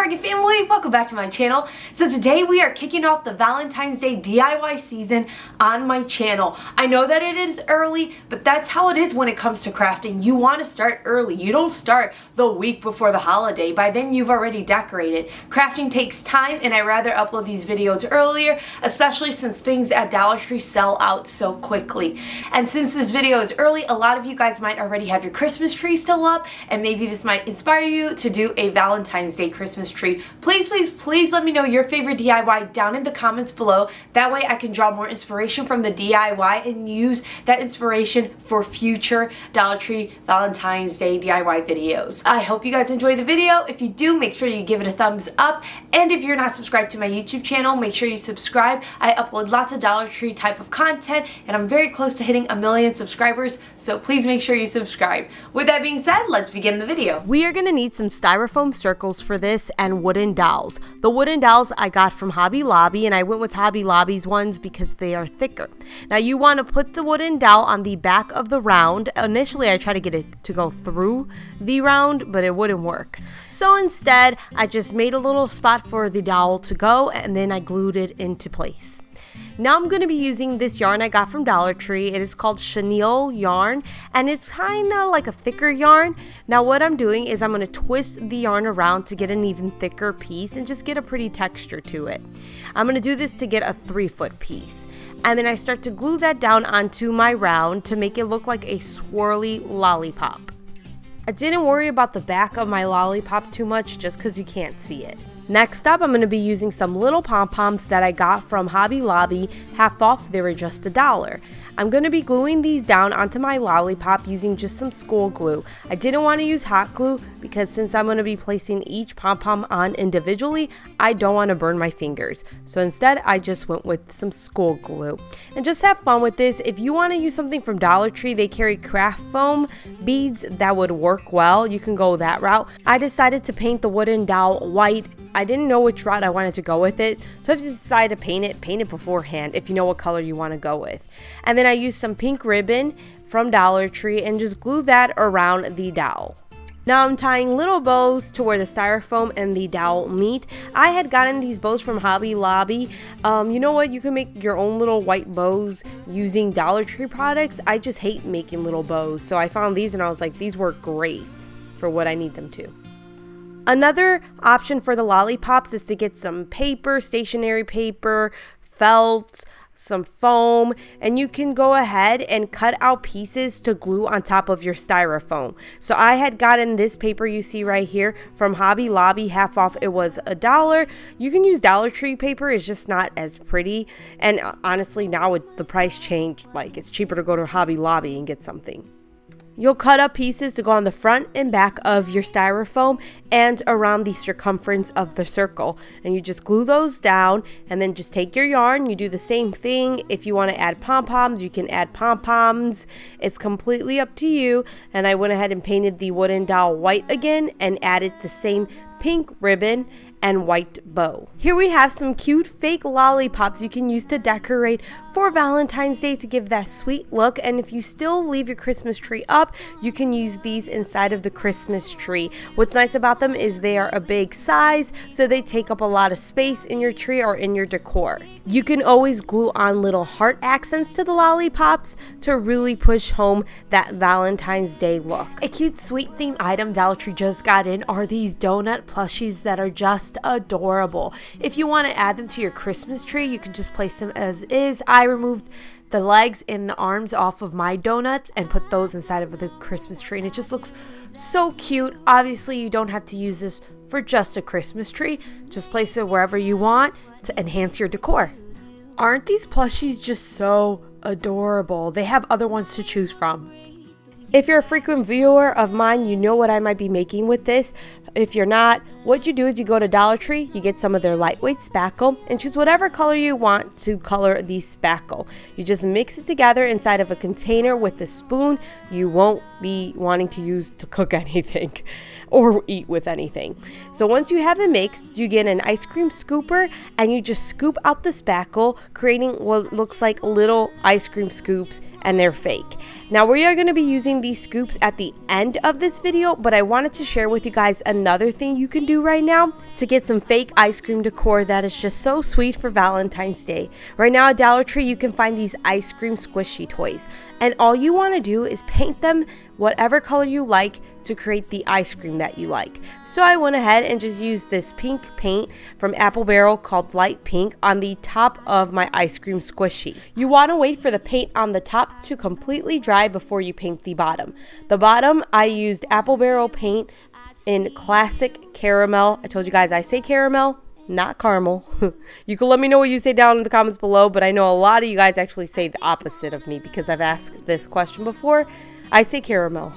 Target family, welcome back to my channel. So today we are kicking off the Valentine's Day DIY season on my channel. I know that it is early, but that's how it is when it comes to crafting. You want to start early. You don't start the week before the holiday. By then you've already decorated. Crafting takes time, and I rather upload these videos earlier, especially since things at Dollar Tree sell out so quickly. And since this video is early, a lot of you guys might already have your Christmas tree still up, and maybe this might inspire you to do a Valentine's Day Christmas tree. Please let me know your favorite DIY down in the comments below. That way I can draw more inspiration from the DIY and use that inspiration for future Dollar Tree Valentine's Day DIY videos. I hope you guys enjoy the video. If you do, make sure you give it a thumbs up. And if you're not subscribed to my YouTube channel, make sure you subscribe. I upload lots of Dollar Tree type of content, and I'm very close to hitting 1 million subscribers, so please make sure you subscribe. With that being said, let's begin the video. We are going to need some styrofoam circles for this and wooden dowels. The wooden dowels I got from Hobby Lobby, and I went with Hobby Lobby's ones because they are thicker. Now you want to put the wooden dowel on the back of the round. Initially I tried to get it to go through the round, but it wouldn't work. So instead I just made a little spot for the dowel to go, and then I glued it into place. Now I'm going to be using this yarn I got from Dollar Tree. It is called chenille yarn, and it's kind of like a thicker yarn. Now what I'm doing is I'm going to twist the yarn around to get an even thicker piece and just get a pretty texture to it. I'm going to do this to get a 3-foot piece. And then I start to glue that down onto my round to make it look like a swirly lollipop. I didn't worry about the back of my lollipop too much just because you can't see it. Next up, I'm going to be using some little pom-poms that I got from Hobby Lobby, half off. They were just $1. I'm going to be gluing these down onto my lollipop using just some school glue. I didn't want to use hot glue because since I'm going to be placing each pom-pom on individually, I don't want to burn my fingers. So instead, I just went with some school glue. And just have fun with this. If you want to use something from Dollar Tree, they carry craft foam beads that would work well. You can go that route. I decided to paint the wooden dowel white. I didn't know which route I wanted to go with it, so if you decide to paint it beforehand if you know what color you want to go with. And then I used some pink ribbon from Dollar Tree and just glue that around the dowel. Now I'm tying little bows to where the styrofoam and the dowel meet. I had gotten these bows from Hobby Lobby. You know what? You can make your own little white bows using Dollar Tree products. I just hate making little bows, so I found these and I was like, these work great for what I need them to. Another option for the lollipops is to get some paper, stationery paper, felt, some foam, and you can go ahead and cut out pieces to glue on top of your styrofoam. So I had gotten this paper you see right here from Hobby Lobby, half off. It was $1. You can use Dollar Tree paper, it's just not as pretty. And honestly, now with the price change, like it's cheaper to go to Hobby Lobby and get something. You'll cut up pieces to go on the front and back of your styrofoam and around the circumference of the circle. And you just glue those down, and then just take your yarn. You do the same thing. If you want to add pom-poms, you can add pom-poms. It's completely up to you. And I went ahead and painted the wooden dowel white again and added the same pink ribbon and white bow. Here we have some cute fake lollipops you can use to decorate for Valentine's Day to give that sweet look. And if you still leave your Christmas tree up, you can use these inside of the Christmas tree. What's nice about them is they are a big size, so they take up a lot of space in your tree or in your decor. You can always glue on little heart accents to the lollipops to really push home that Valentine's Day look. A cute sweet theme item Dollar Tree just got in are these donut plushies that are just adorable. If you want to add them to your Christmas tree, you can just place them as is. I removed the legs and the arms off of my donuts and put those inside of the Christmas tree, and it just looks so cute. Obviously, you don't have to use this for just a Christmas tree. Just place it wherever you want to enhance your decor. Aren't these plushies just so adorable? They have other ones to choose from. If you're a frequent viewer of mine, you know what I might be making with this. If you're not, what you do is you go to Dollar Tree, you get some of their lightweight spackle, and choose whatever color you want to color the spackle. You just mix it together inside of a container with a spoon. You won't be wanting to use to cook anything. or eat with anything. So once you have it mixed, you get an ice cream scooper and you just scoop out the spackle, creating what looks like little ice cream scoops, and they're fake. Now we are going to be using these scoops at the end of this video, but I wanted to share with you guys another thing you can do right now to get some fake ice cream decor that is just so sweet for Valentine's Day. Right now at Dollar Tree you can find these ice cream squishy toys, and all you want to do is paint them whatever color you like to create the ice cream that you like. So I went ahead and just used this pink paint from Apple Barrel called Light Pink on the top of my ice cream squishy. You want to wait for the paint on the top to completely dry before you paint the bottom. The bottom, I used Apple Barrel paint in classic caramel. I told you guys I say caramel, not caramel. You can let me know what you say down in the comments below, but I know a lot of you guys actually say the opposite of me because I've asked this question before. I say caramel.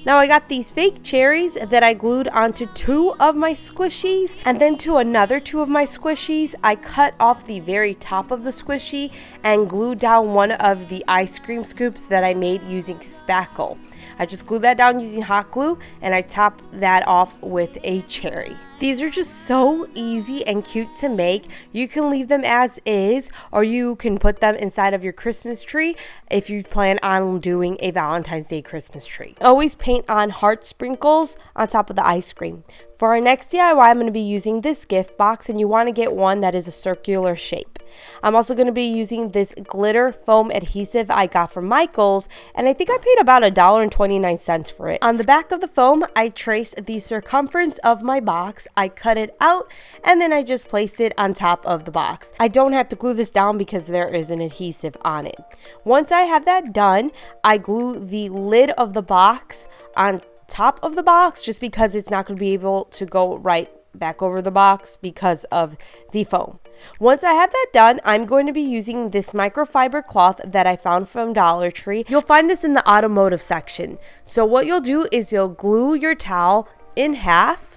Now I got these fake cherries that I glued onto 2 of my squishies, and then to another 2 of my squishies I cut off the very top of the squishy and glued down one of the ice cream scoops that I made using spackle. I just glued that down using hot glue and I topped that off with a cherry. These are just so easy and cute to make. You can leave them as is, or you can put them inside of your Christmas tree if you plan on doing a Valentine's Day Christmas tree. Always paint on heart sprinkles on top of the ice cream. For our next DIY, I'm going to be using this gift box, and you want to get one that is a circular shape. I'm also going to be using this glitter foam adhesive I got from Michael's, and I think I paid about $1.29 for it. On the back of the foam, I traced the circumference of my box, I cut it out, and then I just placed it on top of the box. I don't have to glue this down because there is an adhesive on it. Once I have that done, I glue the lid of the box on top of the box just because it's not going to be able to go right back over the box because of the foam. Once I have that done, I'm going to be using this microfiber cloth that I found from Dollar Tree. You'll find this in the automotive section. So what you'll do is you'll glue your towel in half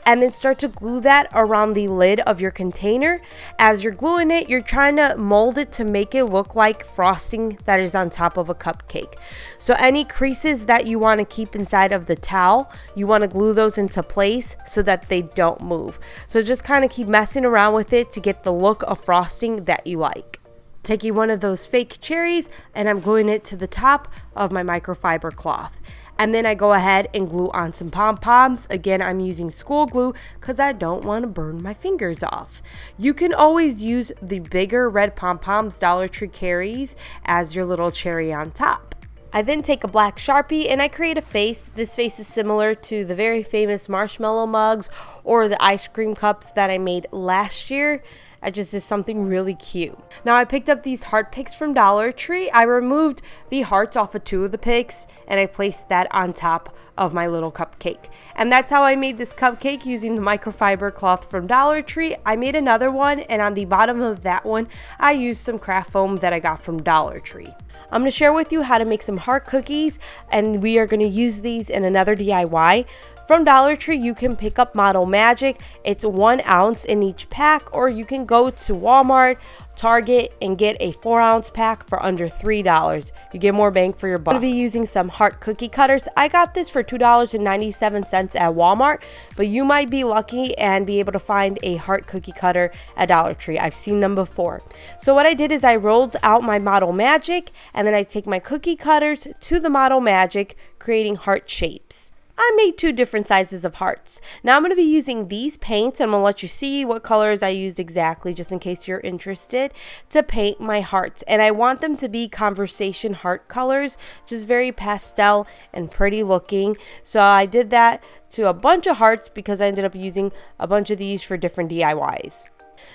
and then start to glue that around the lid of your container. As you're gluing it, you're trying to mold it to make it look like frosting that is on top of a cupcake. So any creases that you want to keep inside of the towel, you want to glue those into place so that they don't move. So just kind of keep messing around with it to get the look of frosting that you like. Taking one of those fake cherries and I'm gluing it to the top of my microfiber cloth. And then I go ahead and glue on some pom-poms. Again, I'm using school glue because I don't want to burn my fingers off. You can always use the bigger red pom-poms Dollar Tree carries as your little cherry on top. I then take a black Sharpie and I create a face. This face is similar to the very famous marshmallow mugs or the ice cream cups that I made last year. I just did something really cute. Now I picked up these heart picks from Dollar Tree. I removed the hearts off of 2 of the picks and I placed that on top of my little cupcake. And that's how I made this cupcake using the microfiber cloth from Dollar Tree. I made another one, and on the bottom of that one, I used some craft foam that I got from Dollar Tree. I'm going to share with you how to make some heart cookies, and we are going to use these in another DIY. From Dollar Tree, you can pick up Model Magic. It's 1 ounce in each pack, or you can go to Walmart, Target, and get a 4-ounce pack for under $3. You get more bang for your buck. I'm going to be using some heart cookie cutters. I got this for $2.97 at Walmart, but you might be lucky and be able to find a heart cookie cutter at Dollar Tree. I've seen them before. So what I did is I rolled out my Model Magic, and then I take my cookie cutters to the Model Magic, creating heart shapes. I made 2 different sizes of hearts. Now I'm going to be using these paints, and I'm going to let you see what colors I used exactly, just in case you're interested, to paint my hearts. And I want them to be conversation heart colors, just very pastel and pretty looking. So I did that to a bunch of hearts because I ended up using a bunch of these for different DIYs.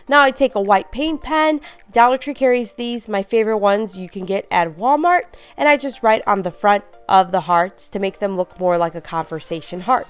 Now I take a white paint pen. Dollar Tree carries these, my favorite ones you can get at Walmart, and I just write on the front of the hearts to make them look more like a conversation heart.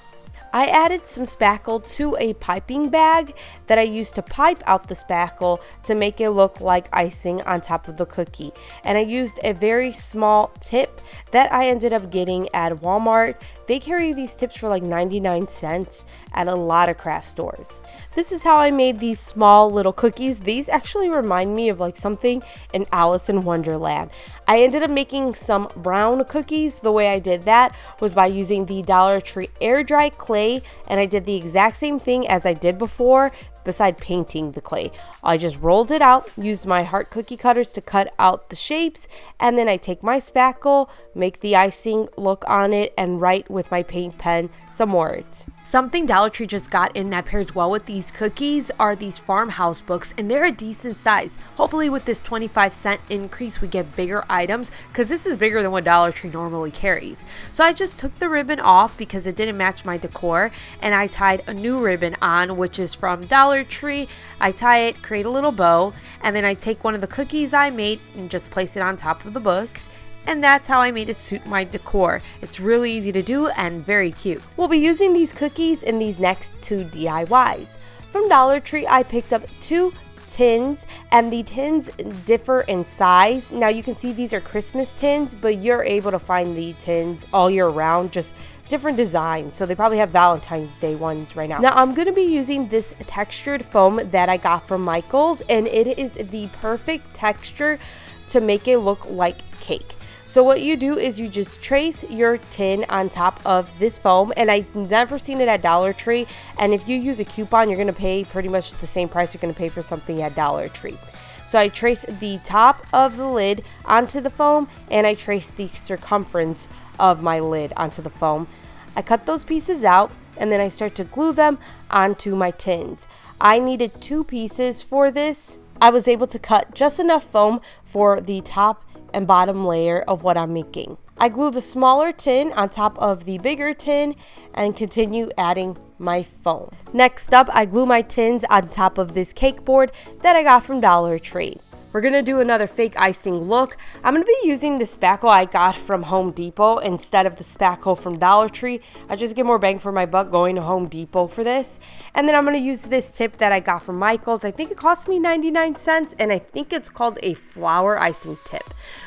I added some spackle to a piping bag that I used to pipe out the spackle to make it look like icing on top of the cookie. And I used a very small tip that I ended up getting at Walmart. They carry these tips for like 99 cents at a lot of craft stores. This is how I made these small little cookies. These actually remind me of like something in Alice in Wonderland. I ended up making some brown cookies. The way I did that was by using the Dollar Tree air dry clay clay, and I did the exact same thing as I did before, beside painting the clay. I just rolled it out, used my heart cookie cutters to cut out the shapes, and then I take my spackle, make the icing look on it, and write with my paint pen some words. Something Dollar Tree just got in that pairs well with these cookies are these Farmhouse Books, and they're a decent size. Hopefully with this 25-cent increase we get bigger items, because this is bigger than what Dollar Tree normally carries. So I just took the ribbon off because it didn't match my decor, and I tied a new ribbon on, which is from Dollar Tree. I tie it, create a little bow, and then I take one of the cookies I made and just place it on top of the books. And that's how I made it suit my decor. It's really easy to do and very cute. We'll be using these cookies in these next 2 DIYs. From Dollar Tree, I picked up 2 tins, and the tins differ in size. Now you can see these are Christmas tins, but you're able to find the tins all year round, just different designs. So they probably have Valentine's Day ones right now. Now I'm going to be using this textured foam that I got from Michael's, and it is the perfect texture to make it look like cake. So what you do is you just trace your tin on top of this foam, and I've never seen it at Dollar Tree, and if you use a coupon you're going to pay pretty much the same price you're going to pay for something at Dollar Tree. So I trace the top of the lid onto the foam, and I trace the circumference of my lid onto the foam. I cut those pieces out, and then I start to glue them onto my tins. I needed 2 pieces for this. I was able to cut just enough foam for the top and bottom layer of what I'm making. I glue the smaller tin on top of the bigger tin and continue adding my foam. Next up, I glue my tins on top of this cake board that I got from Dollar Tree. We're going to do another fake icing look. I'm going to be using the spackle I got from Home Depot instead of the spackle from Dollar Tree. I just get more bang for my buck going to Home Depot for this. And then I'm going to use this tip that I got from Michael's. I think it cost me 99 cents, and I think it's called a flower icing tip.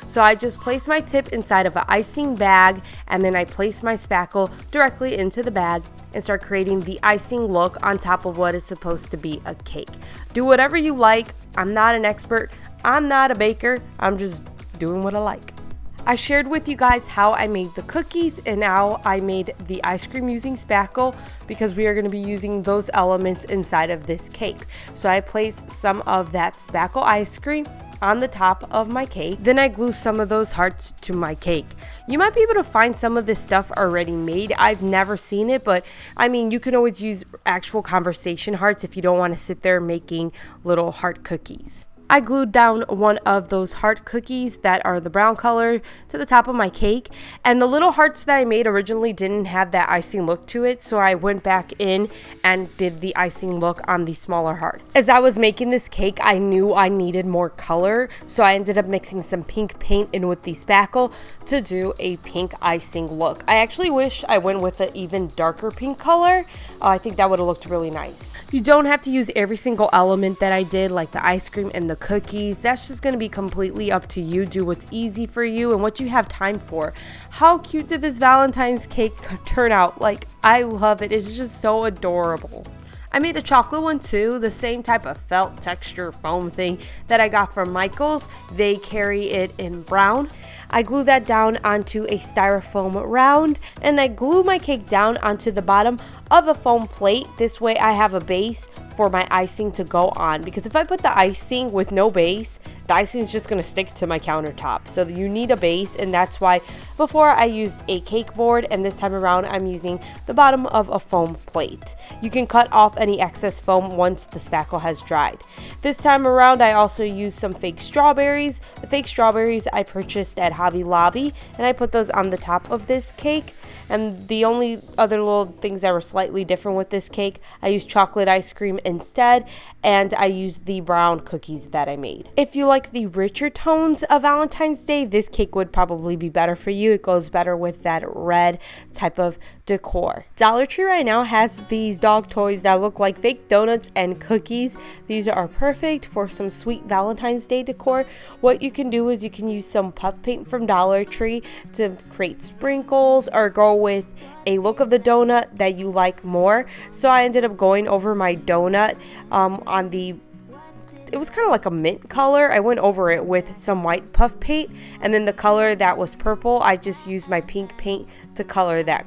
So I just place my tip inside of an icing bag, and then I place my spackle directly into the bag and start creating the icing look on top of what is supposed to be a cake. Do whatever you like. I'm not an expert. I'm not a baker. I'm just doing what I like. I shared with you guys how I made the cookies and how I made the ice cream using spackle, because we are going to be using those elements inside of this cake. So I placed some of that spackle ice cream on the top of my cake. Then I glue some of those hearts to my cake. You might be able to find some of this stuff already made. I've never seen it, but I mean, you can always use actual conversation hearts if you don't want to sit there making little heart cookies. I glued down one of those heart cookies that are the brown color to the top of my cake, and the little hearts that I made originally didn't have that icing look to it, so I went back in and did the icing look on the smaller hearts. As I was making this cake, I knew I needed more color, so I ended up mixing some pink paint in with the spackle to do a pink icing look. I actually wish I went with an even darker pink color. I think that would have looked really nice. You don't have to use every single element that I did, like the ice cream and the cookies. That's just going to be completely up to you. Do what's easy for you and what you have time for. How cute did this Valentine's cake turn out? Like, I love it. It's just so adorable. I made a chocolate one too, the same type of felt texture foam thing that I got from Michael's. They carry it in brown. I glue that down onto a styrofoam round, and I glue my cake down onto the bottom of a foam plate. This way I have a base for my icing to go on, because if I put the icing with no base, the icing is just going to stick to my countertop. So you need a base, and that's why before I used a cake board, and this time around I'm using the bottom of a foam plate. You can cut off any excess foam once the spackle has dried. This time around I also used some fake strawberries. The fake strawberries I purchased at Hobby Lobby, and I put those on the top of this cake. And the only other little things that were slightly different with this cake, I used chocolate ice cream instead, and I used the brown cookies that I made. If you like the richer tones of Valentine's Day, this cake would probably be better for you. It goes better with that red type of decor. Dollar Tree right now has these dog toys that look like fake donuts and cookies. These are perfect for some sweet Valentine's Day decor. What you can do is you can use some puff paint from Dollar Tree to create sprinkles, or go with a look of the donut that you like more. So I ended up going over my donut on the, it was kind of like a mint color. I went over it with some white puff paint, and then the color that was purple, I just used my pink paint to color that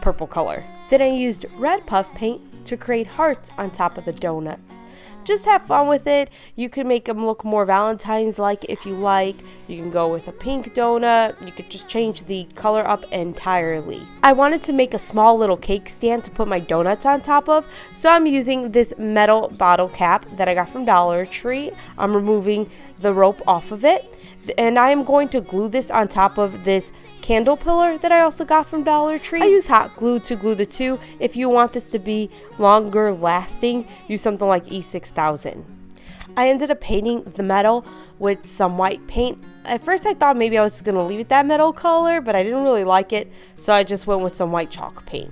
purple color. Then I used red puff paint to create hearts on top of the donuts. Just have fun with it. You can make them look more Valentine's-like if you like. You can go with a pink donut. You could just change the color up entirely. I wanted to make a small little cake stand to put my donuts on top of, so I'm using this metal bottle cap that I got from Dollar Tree. I'm removing the rope off of it, and I am going to glue this on top of this candle pillar that I also got from Dollar Tree. I use hot glue to glue the two. If you want this to be longer lasting, use something like E6000. I ended up painting the metal with some white paint. At first I thought maybe I was going to leave it that metal color, but I didn't really like it, so I just went with some white chalk paint.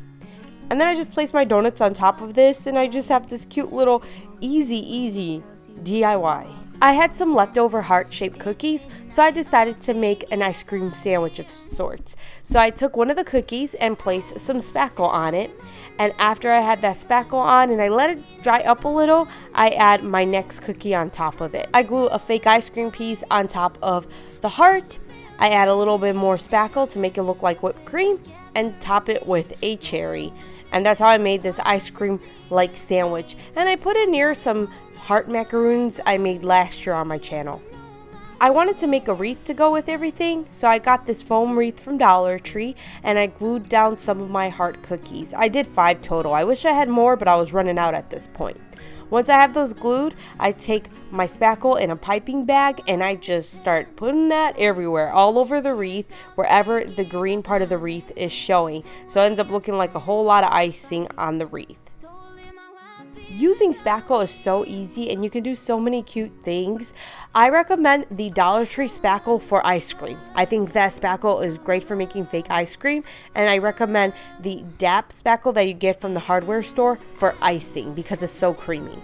And then I just placed my donuts on top of this, and I just have this cute little easy DIY. I had some leftover heart-shaped cookies, so I decided to make an ice cream sandwich of sorts. So I took one of the cookies and placed some spackle on it, and after I had that spackle on and I let it dry up a little, I add my next cookie on top of it. I glue a fake ice cream piece on top of the heart. I add a little bit more spackle to make it look like whipped cream and top it with a cherry. And that's how I made this ice cream-like sandwich. And I put it near some heart macaroons I made last year on my channel. I wanted to make a wreath to go with everything, so I got this foam wreath from Dollar Tree and I glued down some of my heart cookies. I did 5 total. I wish I had more, but I was running out at this point. Once I have those glued, I take my spackle in a piping bag and I just start putting that everywhere, all over the wreath, wherever the green part of the wreath is showing. So it ends up looking like a whole lot of icing on the wreath. Using spackle is so easy and you can do so many cute things. I recommend the Dollar Tree spackle for ice cream. I think that spackle is great for making fake ice cream, and I recommend the DAP spackle that you get from the hardware store for icing because it's so creamy.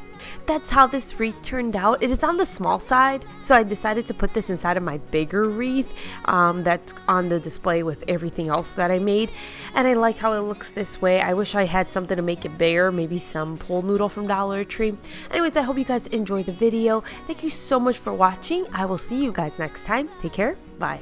That's how this wreath turned out. It is on the small side, so I decided to put this inside of my bigger wreath that's on the display with everything else that I made, and I like how it looks this way. I wish I had something to make it bigger, maybe some pool noodle from Dollar Tree. Anyways, I hope you guys enjoy the video. Thank you so much for watching. I will see you guys next time. Take care. Bye.